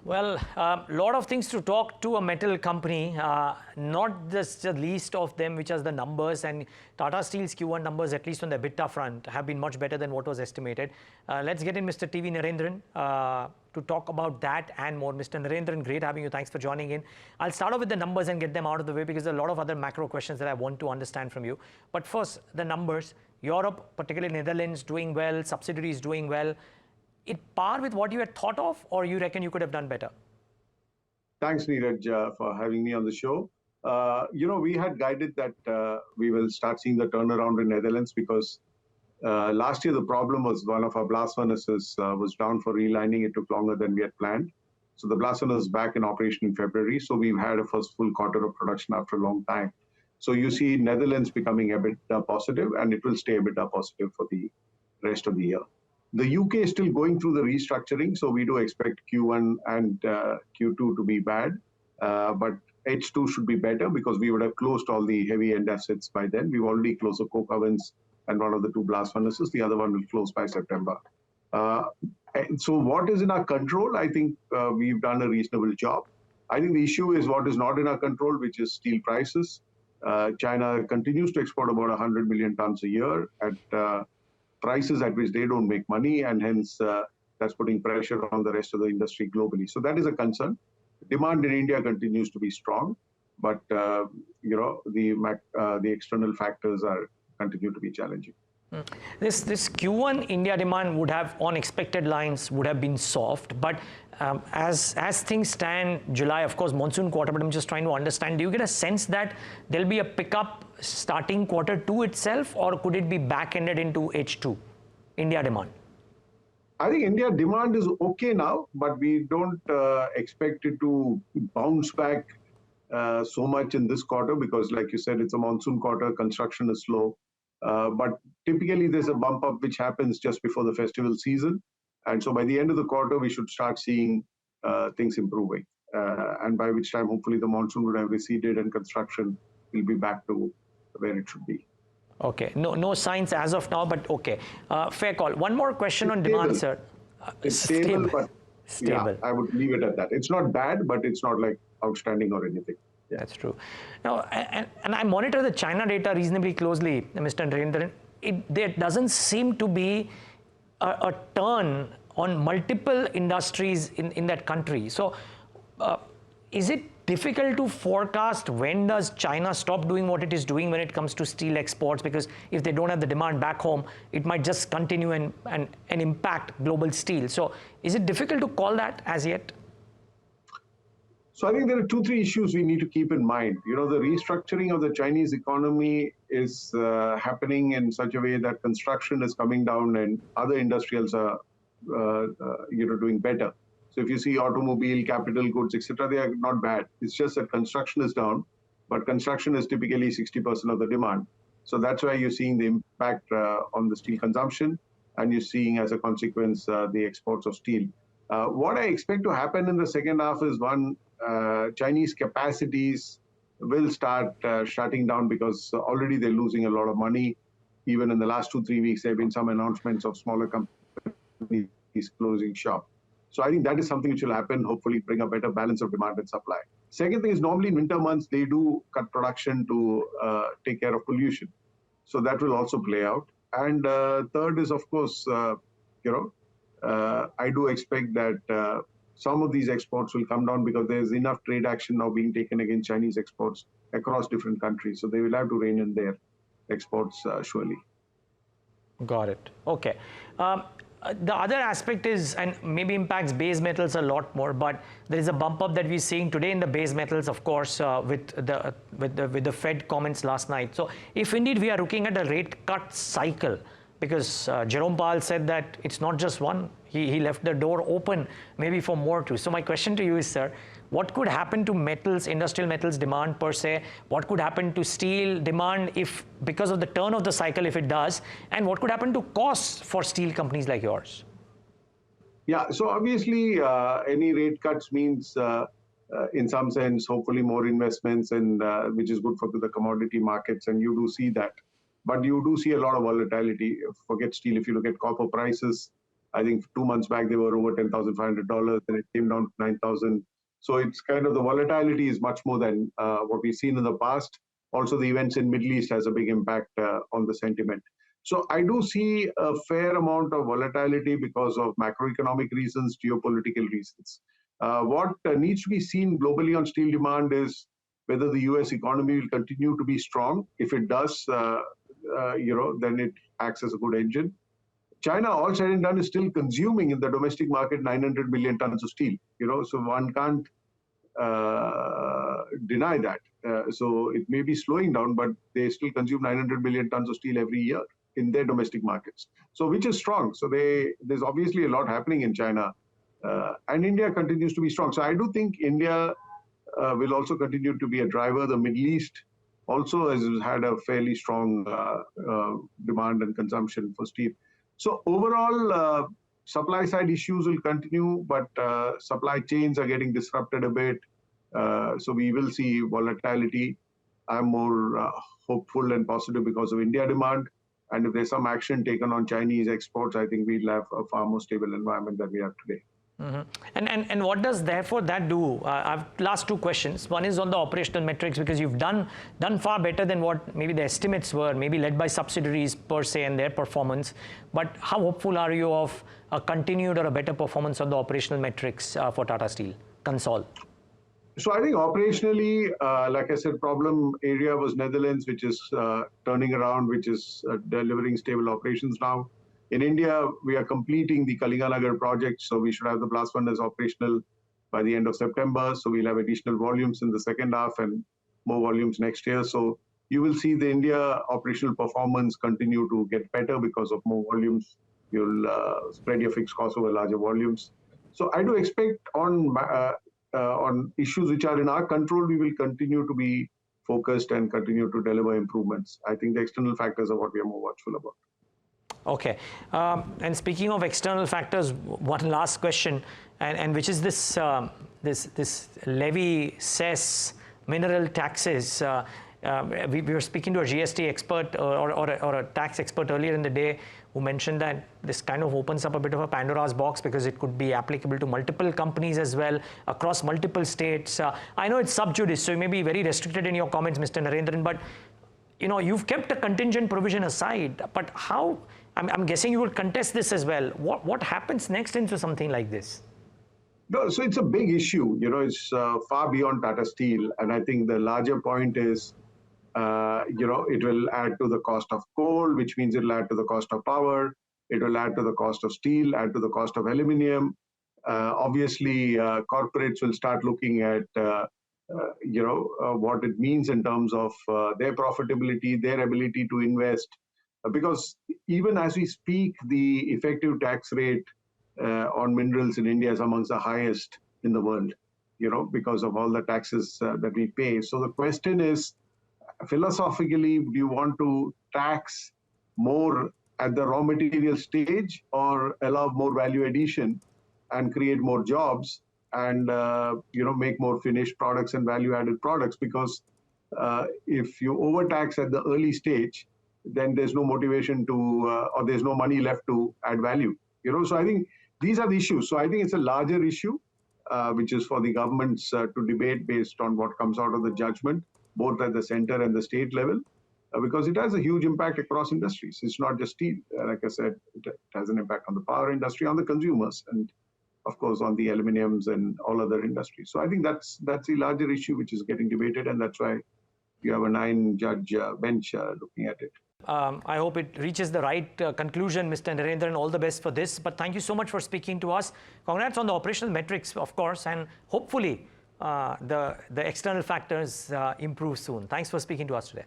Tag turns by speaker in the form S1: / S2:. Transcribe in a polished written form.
S1: Well, a lot of things to talk to a metal company, not just the least of them, which are the numbers. And Tata Steel's Q1 numbers, at least on the EBITDA front, have been much better than what was estimated. Let's get in Mr. TV Narendran to talk about that and more. Mr. Narendran, great having you. Thanks for joining in. I'll start off with the numbers and get them out of the way because there are a lot of other macro questions that I want to understand from you. But first, the numbers. Europe, particularly Netherlands, doing well, subsidiaries doing well. It par with what you had thought of, or you reckon you could have done better?
S2: Thanks, Neeraj, for having me on the show. We had guided that we will start seeing the turnaround in Netherlands because last year the problem was one of our blast furnaces was down for relining. It took longer than we had planned. So the blast furnace is back in operation in February. So we've had a first full quarter of production after a long time. So you see Netherlands becoming a bit positive, and it will stay a bit positive for the rest of the year. The UK is still going through the restructuring, so we do expect Q1 and Q2 to be bad, but H2 should be better because we would have closed all the heavy end assets by then. We've already closed the coke ovens and one of the two blast furnaces. The other one will close by September. So what is in our control? I think we've done a reasonable job. I think the issue is what is not in our control, which is steel prices. China continues to export about 100 million tons a year at prices at which they don't make money, and hence that's putting pressure on the rest of the industry globally. So that is a concern. Demand in India continues to be strong, but the external factors continue to be challenging.
S1: This Q1 India demand would have, on expected lines, would have been soft, but as things stand, July, of course, monsoon quarter, but I'm just trying to understand, do you get a sense that there'll be a pickup starting Q2 itself, or could it be back-ended into H2, India demand?
S2: I think India demand is okay now, but we don't expect it to bounce back so much in this quarter because, like you said, it's a monsoon quarter, construction is slow. But typically there's a bump up which happens just before the festival season. And so by the end of the quarter, we should start seeing things improving. And by which time, hopefully the monsoon would have receded and construction will be back to where it should be.
S1: Okay, no signs as of now, but okay. Fair call. One more question on demand, sir.
S2: It's stable, but
S1: stable.
S2: Yeah, I would leave it at that. It's not bad, but it's not like outstanding or anything.
S1: Yeah. That's true. Now, and I monitor the China data reasonably closely, Mr. Narendran. There doesn't seem to be a turn on multiple industries in that country. So, is it difficult to forecast when does China stop doing what it is doing when it comes to steel exports? Because if they don't have the demand back home, it might just continue and impact global steel. So, is it difficult to call that as yet?
S2: So I think there are 2-3 issues we need to keep in mind. The restructuring of the Chinese economy is happening in such a way that construction is coming down and other industrials are, doing better. So if you see automobile, capital goods, etc., they are not bad. It's just that construction is down, but construction is typically 60% of the demand. So that's why you're seeing the impact on the steel consumption, and you're seeing as a consequence the exports of steel. What I expect to happen in the second half is Chinese capacities will start shutting down because already they're losing a lot of money. Even in the last 2-3 weeks, there have been some announcements of smaller companies closing shop. So I think that is something which will happen, hopefully bring a better balance of demand and supply. Second thing is normally in winter months, they do cut production to take care of pollution. So that will also play out. And third is, of course, I do expect that some of these exports will come down because there's enough trade action now being taken against Chinese exports across different countries. So they will have to rein in their exports surely.
S1: Got it. Okay. The other aspect is, and maybe impacts base metals a lot more, but there is a bump up that we're seeing today in the base metals, of course, with the Fed comments last night. So if indeed we are looking at a rate cut cycle, because Jerome Powell said that it's not just one, he left the door open maybe for more too. So my question to you is, sir, what could happen to metals, industrial metals demand per se? What could happen to steel demand if, because of the turn of the cycle, if it does? And what could happen to costs for steel companies like yours?
S2: Yeah, so obviously any rate cuts means in some sense, hopefully more investments, and which is good for the commodity markets, and you do see that. But you do see a lot of volatility. Forget steel. If you look at copper prices, I think 2 months back they were over $10,500, and it came down to 9,000. So it's kind of the volatility is much more than what we've seen in the past. Also, the events in Middle East has a big impact on the sentiment. So I do see a fair amount of volatility because of macroeconomic reasons, geopolitical reasons. What needs to be seen globally on steel demand is whether the US economy will continue to be strong. If it does, then it acts as a good engine. China, all said and done, is still consuming in the domestic market 900 million tons of steel. So one can't deny that. So it may be slowing down, but they still consume 900 million tons of steel every year in their domestic markets. So which is strong. So there's obviously a lot happening in China, and India continues to be strong. So I do think India will also continue to be a driver. The Middle East also has had a fairly strong demand and consumption for steel. So overall, supply side issues will continue, but supply chains are getting disrupted a bit. So we will see volatility. I'm more hopeful and positive because of India demand. And if there's some action taken on Chinese exports, I think we'll have a far more stable environment than we have today.
S1: And what does therefore that do? I've last two questions. One is on the operational metrics, because you've done far better than what maybe the estimates were, maybe led by subsidiaries per se and their performance. But how hopeful are you of a continued or a better performance on the operational metrics for Tata Steel consol?
S2: So I think operationally, like I said, problem area was Netherlands, which is turning around, which is delivering stable operations now. In India, we are completing the Kalinganagar project, so we should have the blast furnace operational by the end of September. So we'll have additional volumes in the second half and more volumes next year. So you will see the India operational performance continue to get better because of more volumes. You'll spread your fixed costs over larger volumes. So I do expect on issues which are in our control, we will continue to be focused and continue to deliver improvements. I think the external factors are what we are more watchful about.
S1: Okay, and speaking of external factors, one last question, and which is this levy, cess, mineral taxes. We were speaking to a GST expert or a tax expert earlier in the day who mentioned that this kind of opens up a bit of a Pandora's box because it could be applicable to multiple companies as well across multiple states. I know it's sub judice, so you may be very restricted in your comments, Mr. Narendran, but you've kept a contingent provision aside. But how? I'm guessing you will contest this as well. What happens next into something like this?
S2: No, so it's a big issue. It's far beyond Tata Steel, and I think the larger point is, it will add to the cost of coal, which means it'll add to the cost of power. It will add to the cost of steel, add to the cost of aluminium. Obviously, corporates will start looking at, what it means in terms of their profitability, their ability to invest. Because even as we speak, the effective tax rate on minerals in India is amongst the highest in the world, because of all the taxes that we pay. So the question is, philosophically, do you want to tax more at the raw material stage or allow more value addition and create more jobs and make more finished products and value added products? Because if you overtax at the early stage, then there's no motivation to or there's no money left to add value. So I think these are the issues. So I think it's a larger issue which is for the governments to debate based on what comes out of the judgment, both at the center and the state level, because it has a huge impact across industries. It's not just steel. Like I said, it has an impact on the power industry, on the consumers, and of course on the aluminiums and all other industries. So I think that's the larger issue which is getting debated, and that's why you have a 9-judge bench looking at it.
S1: I hope it reaches the right conclusion, Mr. Narendran. All the best for this. But thank you so much for speaking to us. Congrats on the operational metrics, of course, and hopefully the external factors improve soon. Thanks for speaking to us today.